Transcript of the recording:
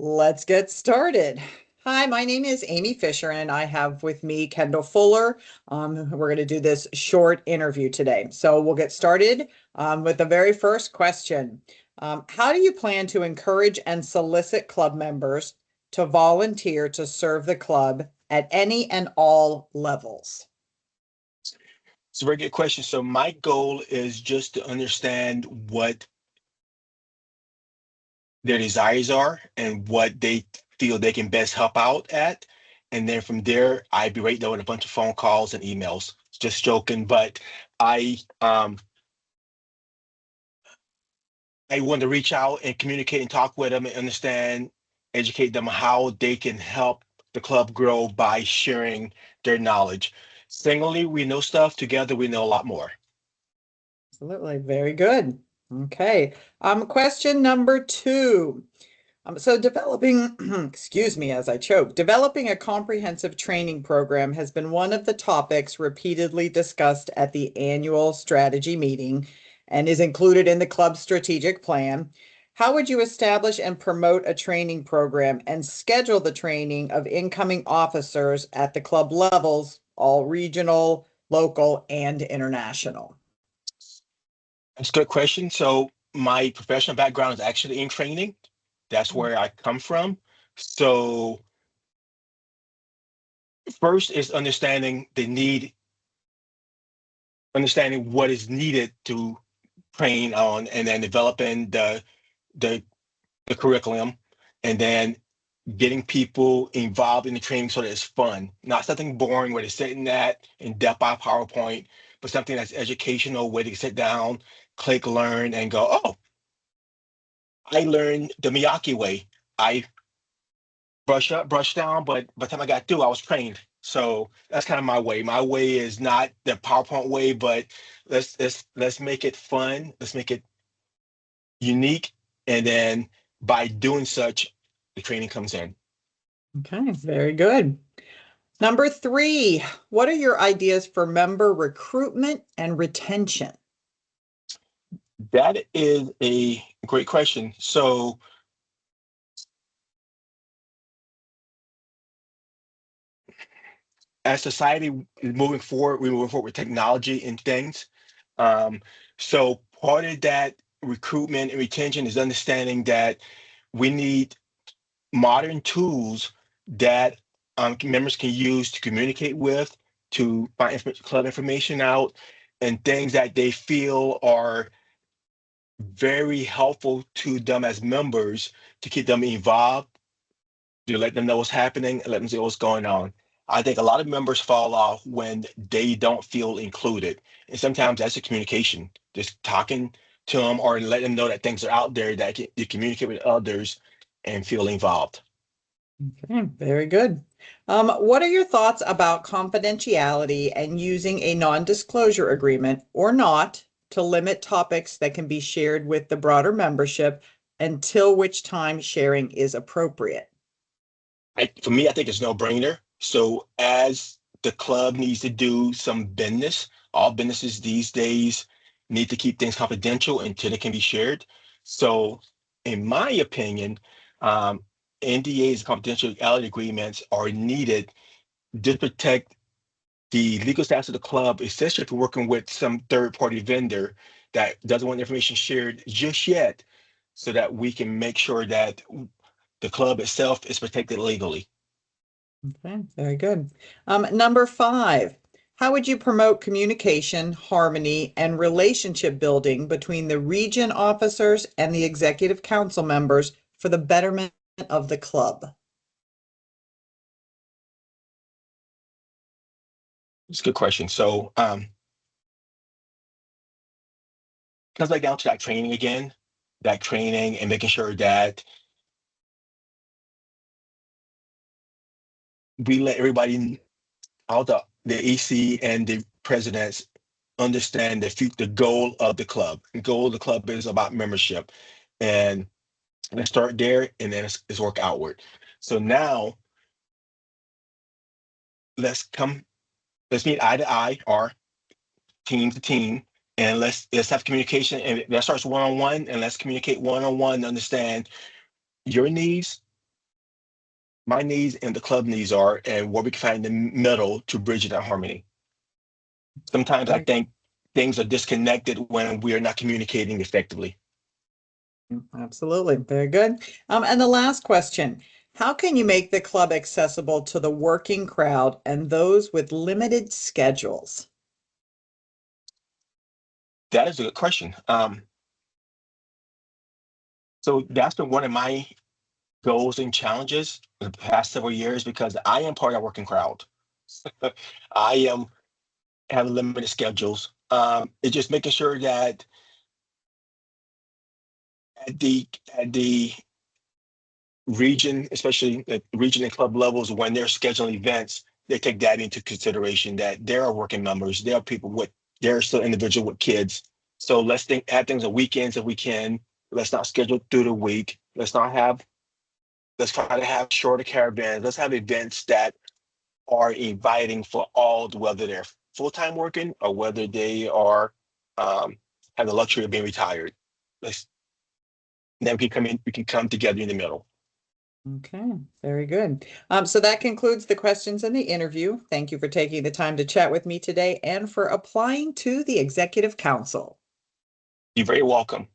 Let's get started. Hi, my name is Amy Fisher, and I have with me Kendall Fuller. We're going to do this short interview today. So we'll get started with the very first question. How do you plan to encourage and solicit club members to volunteer to serve the club at any and all levels? It's a very good question. So my goal is just to understand what their desires are and what they feel they can best help out at. And then from there, I'd be right there with a bunch of phone calls and emails. Just joking, but I um I want to reach out and communicate and talk with them and understand, educate them how they can help the club grow by sharing their knowledge. Singly, we know stuff. Together, we know a lot more. Absolutely. Very good. Okay. Question number two. So developing, excuse me as I choke, developing a comprehensive training program has been one of the topics repeatedly discussed at the annual strategy meeting and is included in the club's strategic plan. How would you establish and promote a training program and schedule the training of incoming officers at the club levels, all regional, local, and international? That's a good question. So my professional background is actually in training. That's Mm. where I come from. So first is understanding what is needed to train on, and then developing the the curriculum, and then getting people involved in the training so that it's fun, not something boring where they're sitting at in depth by PowerPoint, but something that's educational where they can sit down, click, learn, and go, oh, I learned the Miyake way. I brush up, brush down, but by the time I got through, I was trained. So that's kind of my way. My way is not the PowerPoint way, but let's make it fun. Let's make it unique, and then by doing such, the training comes in. Okay, very good. Number three, what are your ideas for member recruitment and retention? That is a great question. So as society is moving forward, we're moving forward with technology and things. Um, so part of that recruitment and retention is understanding that we need modern tools that members can use to communicate with, to find club information out, and things that they feel are very helpful to them as members to keep them involved, to let them know what's happening and let them see what's going on. I think a lot of members fall off when they don't feel included. And sometimes that's a communication, just talking to them or letting them know that things are out there that you communicate with others and feel involved. Okay, very good. What are your thoughts about confidentiality and using a non-disclosure agreement or not to limit topics that can be shared with the broader membership until which time sharing is appropriate? For me, I think it's no brainer. So as the club needs to do some business, all businesses these days need to keep things confidential until they can be shared. So in my opinion, um, NDAs, confidentiality agreements are needed to protect the legal status of the club, especially if you're working with some third party vendor that doesn't want information shared just yet, so that we can make sure that the club itself is protected legally. Okay, very good. Number five, how would you promote communication, harmony, and relationship building between the region officers and the executive council members for the betterment of the club? It's a good question. So, comes back down to that training again, that training and making sure that we let everybody, all the EC and the presidents understand the goal of the club. The goal of the club is about membership, and let's start there, and then let's work outward. So now let's come, let's meet eye to eye, or team to team, and let's have communication, and that starts one on one, and let's communicate one on one to understand your needs my needs and the club needs are, and where we can find the middle to bridge that harmony. Sometimes I Very think things are disconnected when we are not communicating effectively. Absolutely. Very good. And the last question, how can you make the club accessible to the working crowd and those with limited schedules? That is a good question. So that's been one of my goals and challenges the past several years because I am part of that working crowd. I am have limited schedules. It's just making sure that at the region, especially at region and club levels, when they're scheduling events, they take that into consideration that there are working members, there are people with, there are still individual with kids. So let's think add things on weekends if we can. Let's not schedule through the week. Let's try to have shorter caravans. Let's have events that are inviting for all, whether they're full-time working or whether they are have the luxury of being retired. Let's then we can come together in the middle. Okay, very good. So that concludes the questions in the interview. Thank you for taking the time to chat with me today and for applying to the Executive Council. You're very welcome.